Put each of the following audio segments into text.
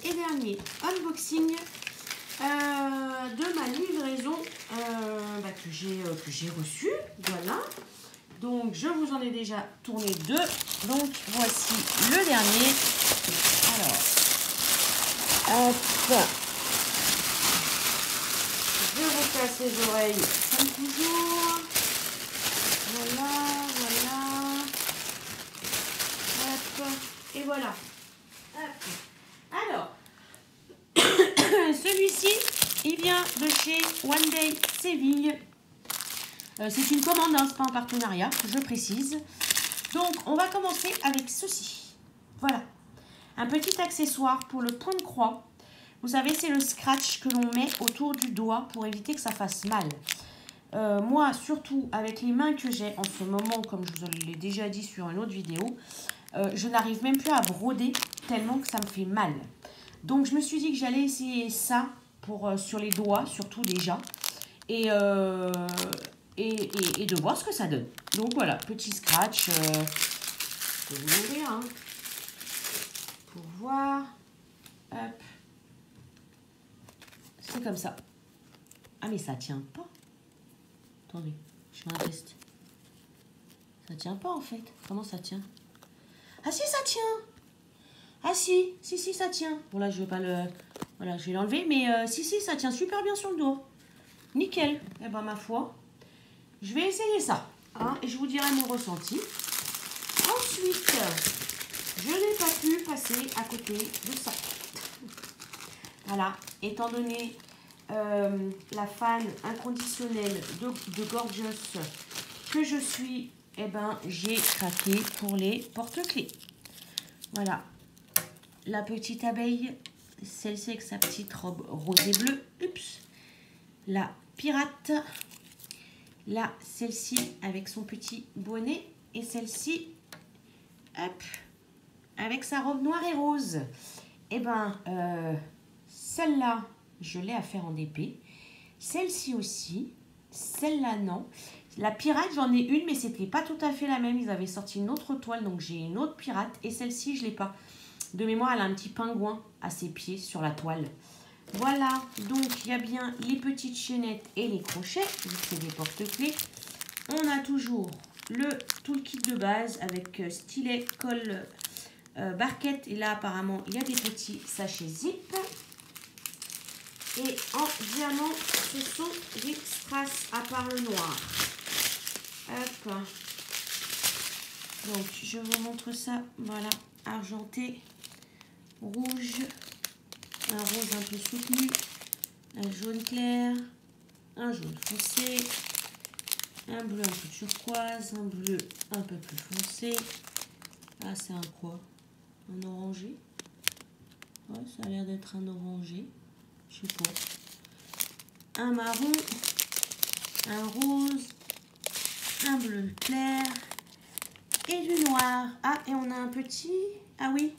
et dernier unboxing de ma livraison que j'ai reçue. Voilà. Donc, je vous en ai déjà tourné 2. Donc, voici le dernier. Alors, hop. Je vous casse les oreilles comme toujours. Voilà, voilà. Hop. Et voilà. Hop. Alors, celui-ci, il vient de chez One Day Saving. C'est une commande, hein, c'est pas un partenariat, je précise. Donc, on va commencer avec ceci. Voilà. Un petit accessoire pour le point de croix. Vous savez, c'est le scratch que l'on met autour du doigt pour éviter que ça fasse mal. Moi, surtout avec les mains que j'ai en ce moment, comme je vous l'ai déjà dit sur une autre vidéo, je n'arrive même plus à broder tellement que ça me fait mal. Donc, je me suis dit que j'allais essayer ça sur les doigts, surtout déjà. Et de voir ce que ça donne. Donc, voilà, petit scratch. Je vais vous l'ouvrir, hein, pour voir. Hop. C'est comme ça. Ah, mais ça tient pas. Attendez, je fais un test. Ça tient pas, en fait. Comment ça tient? Ah, si, ça tient. Ah, si, ça tient. Bon, là, je vais pas le... Voilà, je vais l'enlever. Mais si, ça tient super bien sur le doigt. Nickel. Eh ben, ma foi, je vais essayer ça. Hein, et je vous dirai mon ressenti. Ensuite, je n'ai pas pu passer à côté de ça. Voilà, étant donné la fan inconditionnelle de Gorgeous que je suis, eh ben, j'ai craqué pour les porte-clés. Voilà, la petite abeille, celle-ci avec sa petite robe rose et bleue. Oups. La pirate. Là, celle-ci avec son petit bonnet. Et celle-ci, hop, avec sa robe noire et rose. Eh ben, celle-là, je l'ai à faire en DP. Celle-ci aussi. Celle-là, non. La pirate, j'en ai une, mais c'était pas tout à fait la même. Ils avaient sorti une autre toile, donc j'ai une autre pirate. Et celle-ci, je l'ai pas. De mémoire, elle a un petit pingouin à ses pieds sur la toile. Voilà, donc il y a bien les petites chaînettes et les crochets, vu que c'est des porte-clés. On a toujours le toolkit de base avec stylet, colle, barquette. Et là, apparemment, il y a des petits sachets zip. Et en diamant, ce sont des strass à part le noir. Hop. Donc, je vous montre ça. Voilà, argenté, rouge. Un rose un peu soutenu, un jaune clair, un jaune foncé, un bleu un peu turquoise, un bleu un peu plus foncé. Ah, c'est un quoi? Un orangé? Ouais, ça a l'air d'être un orangé. Je sais pas. Un marron, un rose, un bleu clair et du noir. Ah, et on a un petit... Ah oui,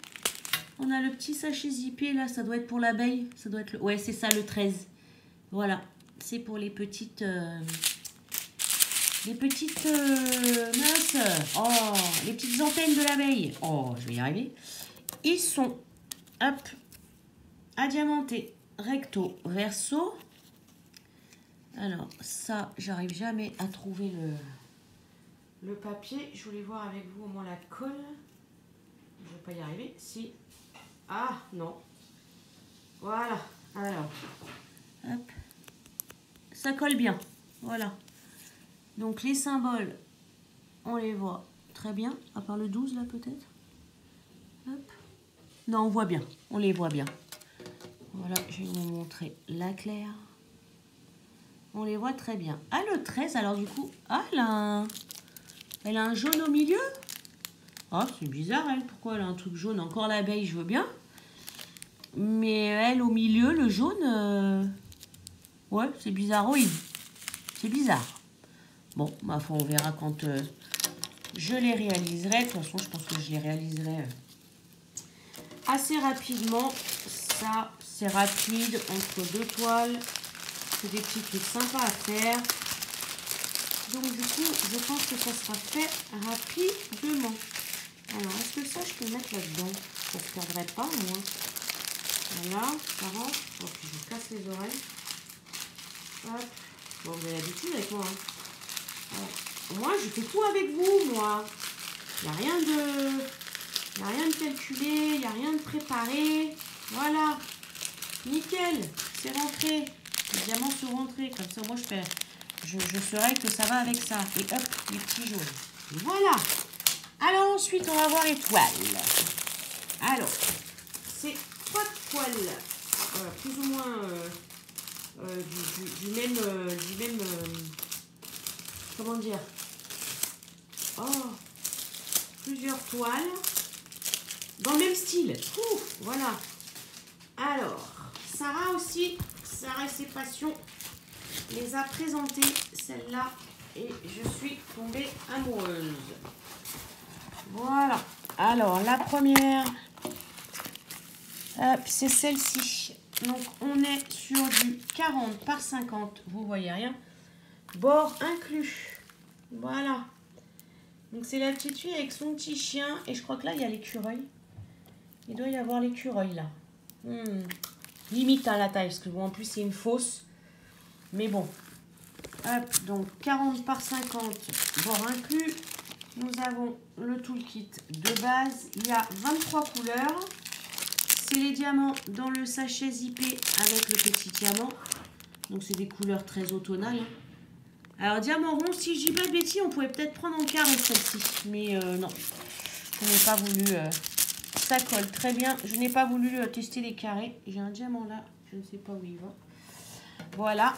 on a le petit sachet zippé là, ça doit être pour l'abeille. Ça doit être le... Ouais, c'est ça, le 13. Voilà, c'est pour les petites... mince. Oh, les petites antennes de l'abeille. Oh, je vais y arriver. Ils sont, hop, adiamantés, recto, verso. Alors, ça, j'arrive jamais à trouver le papier. Je voulais voir avec vous au moins la colle. Je vais pas y arriver. Si. Ah, non. Voilà. Alors, hop. Ça colle bien. Voilà. Donc, les symboles, on les voit très bien. À part le 12, là, peut-être. Hop. Non, on voit bien. On les voit bien. Voilà, je vais vous montrer la claire. On les voit très bien. Ah, le 13, alors du coup... Ah, elle a un jaune au milieu. Ah, c'est bizarre, elle. Pourquoi elle a un truc jaune? Encore l'abeille, je veux bien. Mais elle, au milieu, le jaune... Ouais, c'est bizarroïde. C'est bizarre. Bon, ma foi, on verra quand je les réaliserai. De toute façon, je pense que je les réaliserai assez rapidement. Ça, c'est rapide. Entre deux toiles. C'est des petits trucs sympas à faire. Donc, du coup, je pense que ça sera fait rapidement. Alors, est-ce que ça, je peux le mettre là-dedans? Ça ne se perdrait pas, moi. Voilà, ça rentre. Oh, puis je casse les oreilles. Hop. Bon, vous avez l'habitude avec moi. Hein. Alors, moi, je fais tout avec vous, moi. Il n'y a rien de calculé, il n'y a rien de préparé. Voilà. Nickel. C'est rentré. Les diamants sont rentrés. Comme ça, moi, je saurai que ça va avec ça. Et hop, les petits jaunes. Voilà. Alors, ensuite, on va voir les toiles. Alors, c'est 3 toiles. Plus ou moins du même comment dire, plusieurs toiles dans le même style. Ouh, voilà. Alors, Sarah aussi, Sarah et ses passions, les a présentées, celle-là, et je suis tombée amoureuse. Voilà. Alors, la première, c'est celle-ci. Donc, on est sur du 40 par 50. Vous voyez rien. Bord inclus. Voilà. Donc, c'est la petite fille avec son petit chien. Et je crois que là, il y a l'écureuil. Il doit y avoir l'écureuil, là. Limite à la taille, parce que bon, en plus, c'est une fausse. Mais bon. Hop, donc 40 par 50, bord inclus. Nous avons le toolkit de base. Il y a 23 couleurs. C'est les diamants dans le sachet zippé avec le petit diamant. Donc, c'est des couleurs très automnales. Hein. Alors, diamant rond, si je dis pas de bêtises, on pouvait peut-être prendre en carré celle-ci. Mais non, je n'ai pas voulu... ça colle très bien. Je n'ai pas voulu tester les carrés. J'ai un diamant là. Je ne sais pas où il va. Voilà.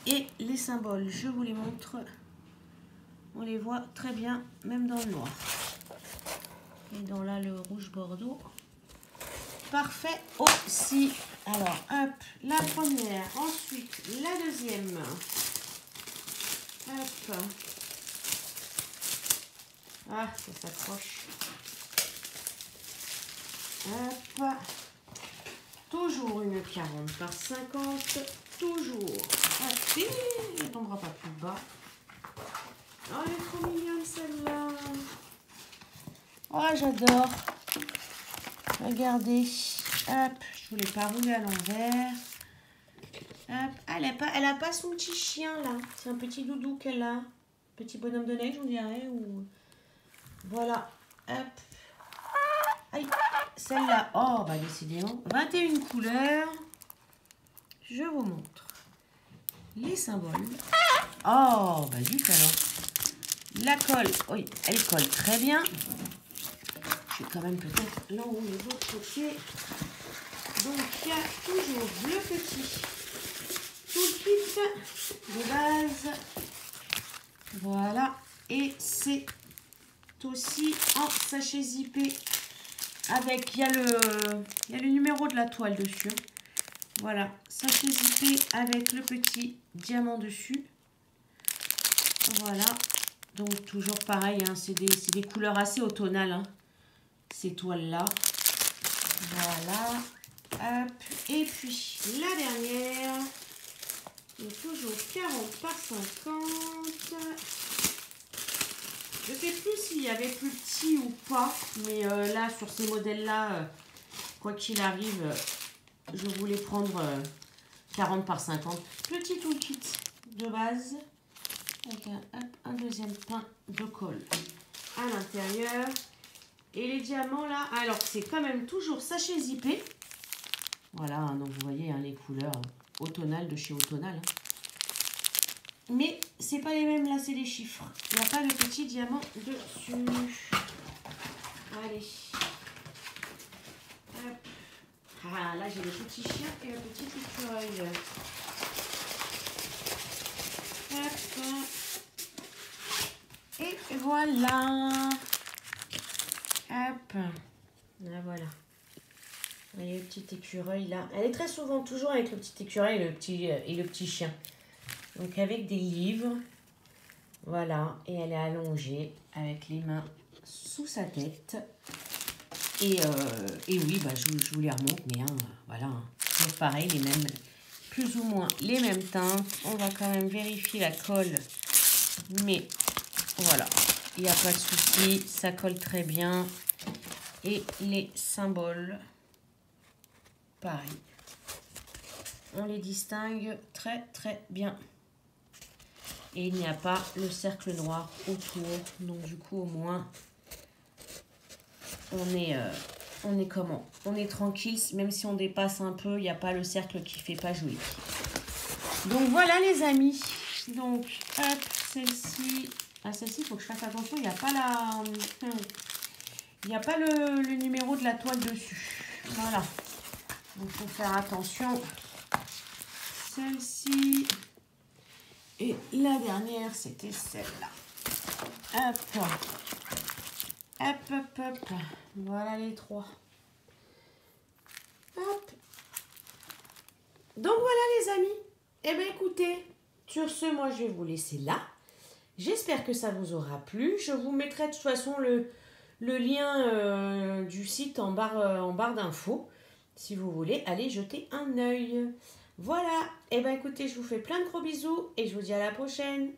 Et les symboles, je vous les montre. On les voit très bien, même dans le noir. Et dans là, le rouge bordeaux. Parfait aussi. Alors, hop, la première. Ensuite, la deuxième. Hop. Ah, ça s'accroche. Hop. Toujours une 40 par 50. Toujours. Hop. Elle ne tombera pas plus bas. Oh, elle est trop mignonne celle-là. Oh, j'adore. Regardez. Hop. Je voulais pas rouler à l'envers. Hop. Elle a pas son petit chien là. C'est un petit doudou qu'elle a. Petit bonhomme de neige, on dirait. Ou... Voilà. Hop. Aïe. Celle-là. Oh, bah décidément. 21 couleurs. Je vous montre les symboles. Oh, bah zut alors. La colle, oui, elle colle très bien. Je vais quand même peut-être l'enrouler de l'autre côté. Donc, il y a toujours le petit toolkit de base. Voilà. Et c'est aussi en sachet zippé. Avec, il y a le numéro de la toile dessus. Voilà. Sachet zippé avec le petit diamant dessus. Voilà. Donc, toujours pareil, hein, c'est des couleurs assez automnales, hein, ces toiles-là. Voilà. Hop. Et puis, la dernière. Donc, toujours 40 par 50. Je ne sais plus s'il y avait plus petit ou pas. Mais là, sur ces modèles-là, quoi qu'il arrive, je voulais prendre 40 par 50. Petit toolkit de base. Avec un deuxième pain de colle à l'intérieur. Et les diamants là, alors c'est quand même toujours sachet zippé. Voilà, hein, donc vous voyez hein, les couleurs automnales de chez Automnal. Hein. Mais c'est pas les mêmes, là c'est les chiffres. Il n'y a pas le petit diamant dessus. Allez. Hop. Ah, là j'ai le petit chien et le petit écureuil. Hop. Et voilà. Hop. Là, voilà. Et le petit écureuil là. Elle est très souvent toujours avec le petit écureuil et le petit chien. Donc avec des livres. Voilà. Et elle est allongée avec les mains sous sa tête. Et oui, bah, je vous les remonte. Mais hein, voilà. Hein. Donc pareil, les mêmes, plus ou moins les mêmes teintes. On va quand même vérifier la colle. Mais voilà. Il n'y a pas de souci. Ça colle très bien. Et les symboles. pareil. On les distingue très très bien. Et il n'y a pas le cercle noir autour. Donc du coup au moins on est comment? On est tranquille, même si on dépasse un peu, il n'y a pas le cercle qui fait pas joli. Donc voilà les amis. Donc hop, celle-ci. Ah, celle-ci, il faut que je fasse attention, il n'y a pas la. Il n'y a pas le numéro de la toile dessus. Voilà. Donc il faut faire attention. Celle-ci. Et la dernière, c'était celle-là. Hop. Hop, hop, hop. Voilà les trois. Hop. Donc voilà les amis. Eh bien écoutez, sur ce, moi je vais vous laisser là. J'espère que ça vous aura plu. Je vous mettrai de toute façon le lien du site en barre d'infos. Si vous voulez aller jeter un œil. Voilà. Eh bien écoutez, je vous fais plein de gros bisous et je vous dis à la prochaine.